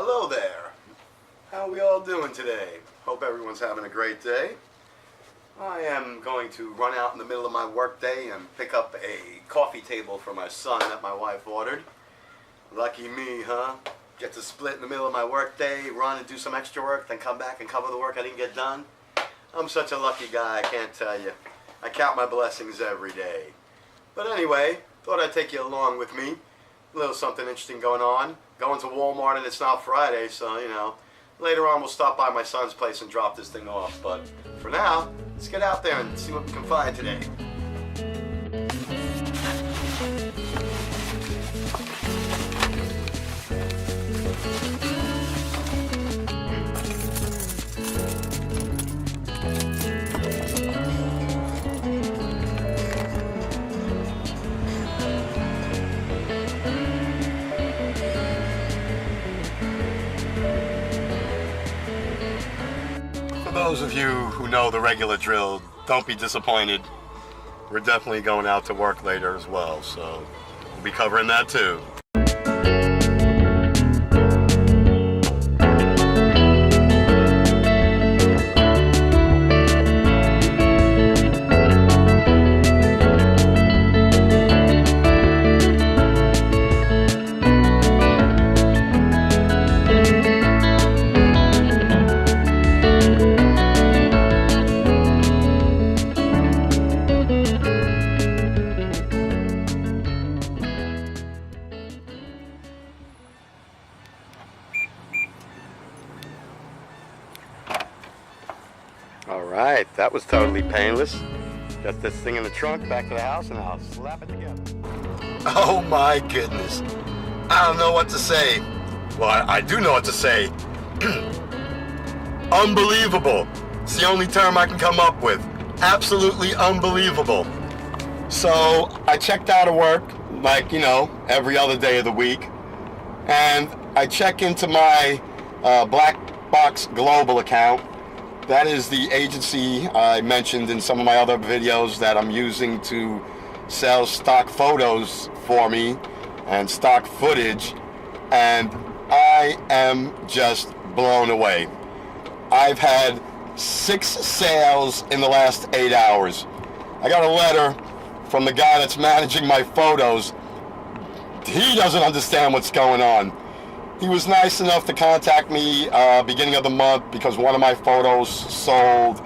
Hello there. How are we all doing today? Hope everyone's having a great day. I am going to run out in the middle of my work day and pick up a coffee table for my son that my wife ordered. Lucky me, huh? Get to split in the middle of my work day, run and do some extra work, then come back and cover the work I didn't get done. I'm such a lucky guy, I can't tell you. I count my blessings every day. But anyway, thought I'd take you along with me. A little something interesting going on. Going to Walmart and it's not Friday, so, you know, later on we'll stop by my son's place and drop this thing off. But for now, let's get out there and see what we can find today. For those of you who know the regular drill, don't be disappointed. We're definitely going out to work later as well, so we'll be covering that too. Alright, that was totally painless. Got this thing in the trunk, back to the house, and I'll slap it together. Oh my goodness. I don't know what to say. Well, I do know what to say. Unbelievable. It's the only term I can come up with. Absolutely unbelievable. So, I checked out of work, like, you know, every other day of the week. And I check into my Black Box Global account. That is the agency I mentioned in some of my other videos that I'm using to sell stock photos for me and stock footage, and I am just blown away. I've had 6 sales in the last 8 hours. I got a letter from the guy that's managing my photos. He doesn't understand what's going on. He was nice enough to contact me beginning of the month because one of my photos sold,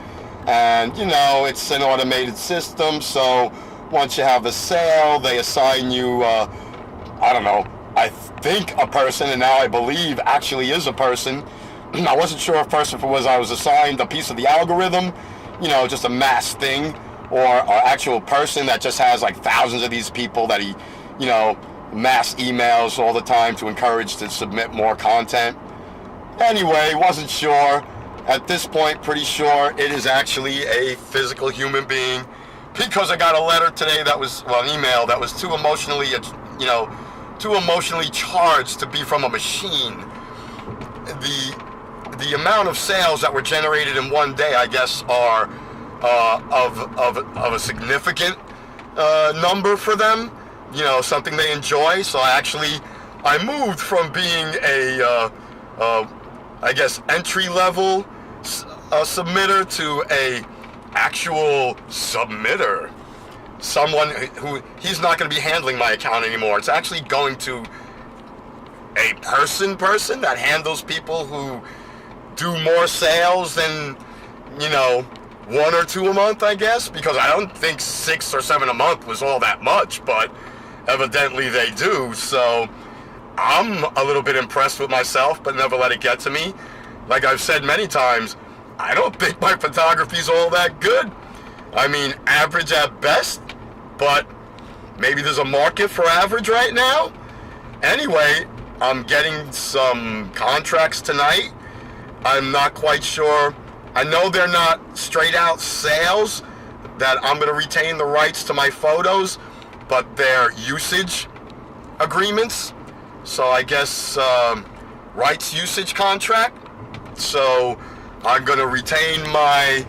and you know, it's an automated system, so once you have the sale, they assign you, I don't know, I think a person, and now I believe actually is a person. I wasn't sure at first if it was I was assigned a piece of the algorithm, you know, just a mass thing, or an actual person that just has like thousands of these people that he, you know, mass emails all the time to encourage to submit more content. Anyway, wasn't sure. At this point, pretty sure it is actually a physical human being, because I got a letter today that was, well, an email that was too emotionally, you know, too emotionally charged to be from a machine. The amount of sales that were generated in one day, I guess, are of a significant number for them. You know, something they enjoy. So I moved from being a, I guess, entry-level submitter to a actual submitter. Someone who, he's not going to be handling my account anymore. It's actually going to a person that handles people who do more sales than, you know, 1 or 2 a month, I guess, because I don't think 6 or 7 a month was all that much, but evidently they do. So I'm a little bit impressed with myself, but never let it get to me. Like I've said many times, I don't think my photography's all that good. I mean, average at best, but maybe there's a market for average right now. Anyway, I'm getting some contracts tonight. I'm not quite sure. I know they're not straight out sales, that I'm going to retain the rights to my photos, but they're usage agreements. So I guess rights usage contract. So I'm going to retain my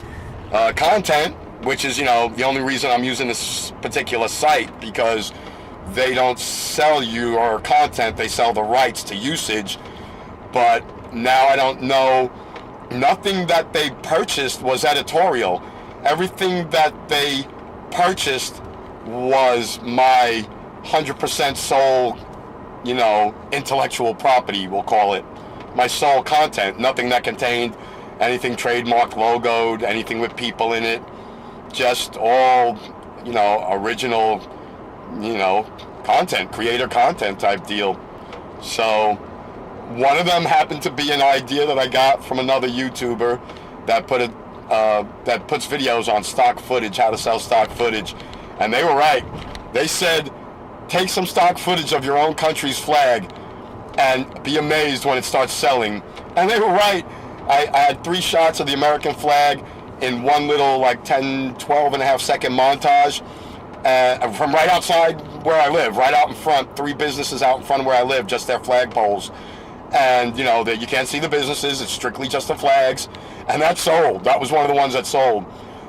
content, which is, you know, the only reason I'm using this particular site, because they don't sell you or content, they sell the rights to usage. but now I don't know. Nothing that they purchased was editorial. Everything that they purchased was my 100% sole, intellectual property, we'll call it. My sole content. Nothing that contained anything trademarked, logoed, anything with people in it. Just all, original, content, creator content type deal. So one of them happened to be an idea that I got from another YouTuber that that puts videos on stock footage, how to sell stock footage. And they were right. They said, take some stock footage of your own country's flag and be amazed when it starts selling. And they were right. I had 3 shots of the American flag in one little 12 and a half second montage from right outside where I live, right out in front, 3 businesses out in front of where I live, just their flagpoles. And, that you can't see the businesses, it's strictly just the flags. And that sold. That was one of the ones that sold.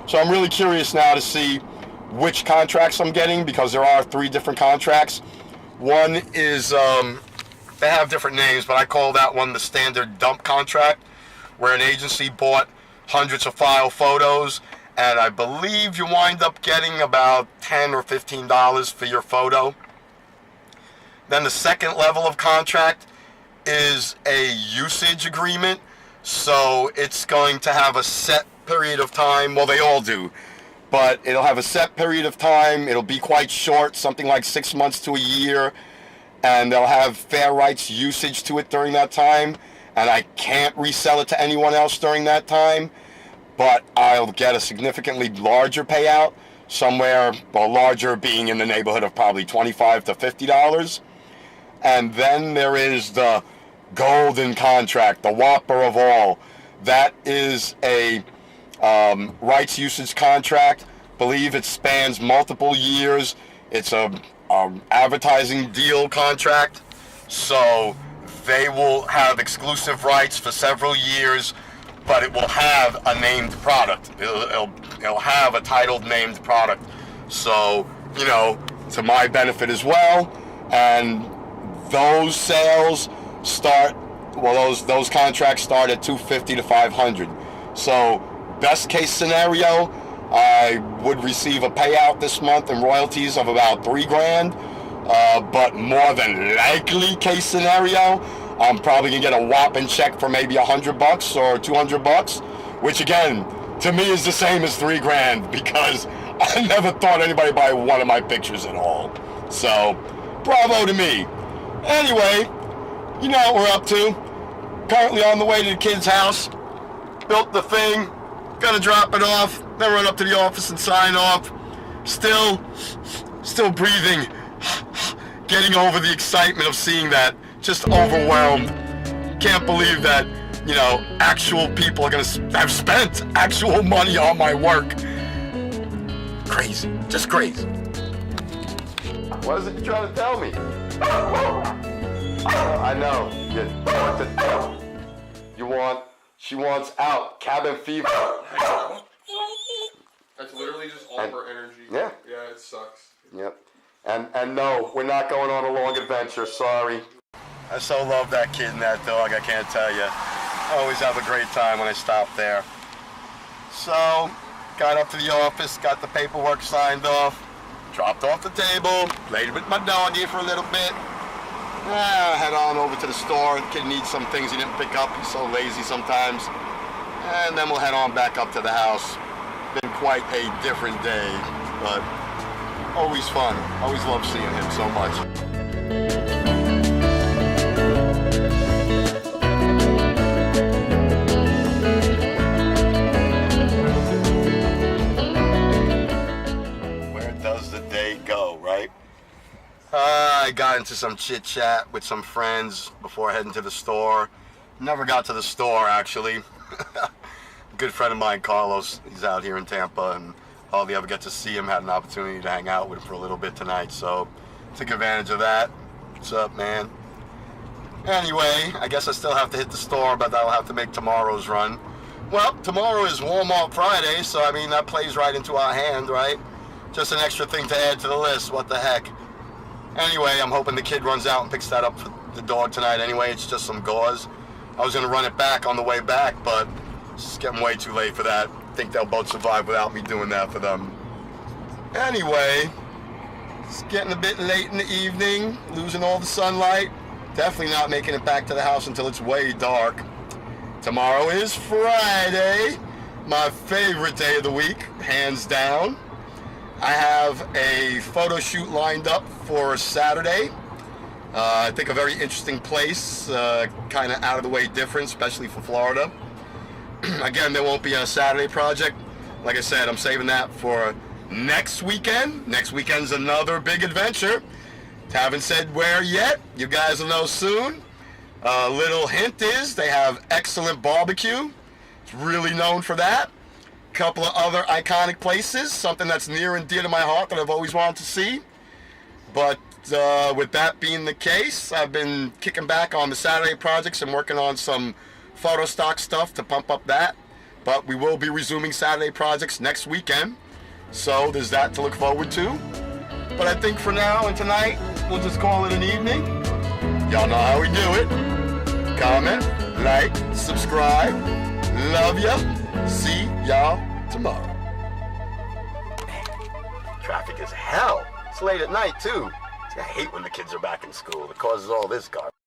So I'm really curious now to see which contracts I'm getting, because there are 3 different contracts. One is, they have different names, but I call that one the standard dump contract, where an agency bought hundreds of file photos, and I believe you wind up getting about $10 or $15 for your photo. Then the second level of contract is a usage agreement, so it's going to have a set period of time. Well, they all do, but it'll have a set period of time. It'll be quite short, something like 6 months to a year, and they'll have fair rights usage to it during that time, and I can't resell it to anyone else during that time, but I'll get a significantly larger payout, somewhere, well, larger being in the neighborhood of probably $25 to $50. And then there is the golden contract, the whopper of all. That is a rights usage contract. Believe it spans multiple years. It's a advertising deal contract, so they will have exclusive rights for several years, but it will have a named product. It'll have a titled named product. So, to my benefit as well. And those sales start, those contracts start at $250 to $500. So, best case scenario, I would receive a payout this month in royalties of about $3,000. But more than likely case scenario, I'm probably gonna get a whopping check for maybe $100 or $200, which again, to me is the same as $3,000, because I never thought anybody buy one of my pictures at all. So, bravo to me. Anyway, you know what we're up to. Currently on the way to the kid's house. Built the thing, gonna drop it off, then run up to the office and sign off. Still breathing, getting over the excitement of seeing that. Just overwhelmed. Can't believe that, actual people are gonna have spent actual money on my work. Crazy, just crazy. What is it you're trying to tell me? I know. She wants out. Cabin fever. That's literally just all her energy. Yeah. Yeah, it sucks. Yep. And no, we're not going on a long adventure. Sorry. I so love that kid and that dog, I can't tell you. I always have a great time when I stop there. So, got up to the office, got the paperwork signed off, dropped off the table, played with my doggy for a little bit. Head on over to the store. The kid needs some things he didn't pick up. He's so lazy sometimes. And then we'll head on back up to the house. Been quite a different day, but always fun. Always love seeing him so much. I got into some chit chat with some friends before heading to the store. Never got to the store, actually. A good friend of mine, Carlos, he's out here in Tampa, and hardly ever get to see him. Had an opportunity to hang out with him for a little bit tonight, so took advantage of that. What's up, man? Anyway, I guess I still have to hit the store, but I'll have to make tomorrow's run. Well, tomorrow is Walmart Friday, so I mean, that plays right into our hand, right? Just an extra thing to add to the list, what the heck. Anyway, I'm hoping the kid runs out and picks that up for the dog tonight anyway. It's just some gauze. I was gonna run it back on the way back, but it's getting way too late for that. I think they'll both survive without me doing that for them. Anyway, it's getting a bit late in the evening, losing all the sunlight. Definitely not making it back to the house until it's way dark. Tomorrow is Friday, my favorite day of the week, hands down. I have a photo shoot lined up for Saturday. I think a very interesting place, kind of out of the way different, especially for Florida. Again, there won't be a Saturday project. Like I said, I'm saving that for next weekend. Next weekend's another big adventure. Haven't said where yet. You guys will know soon. A little hint is they have excellent barbecue. It's really known for that. Couple of other iconic places, something that's near and dear to my heart that I've always wanted to see. But with that being the case, I've been kicking back on the Saturday projects and working on some photo stock stuff to pump up that. But we will be resuming Saturday projects next weekend. So there's that to look forward to. But I think for now and tonight, we'll just call it an evening. Y'all know how we do it. Comment, like, subscribe. Love ya. See y'all tomorrow. Traffic is hell. It's late at night, too. See, I hate when the kids are back in school. It causes all this garbage.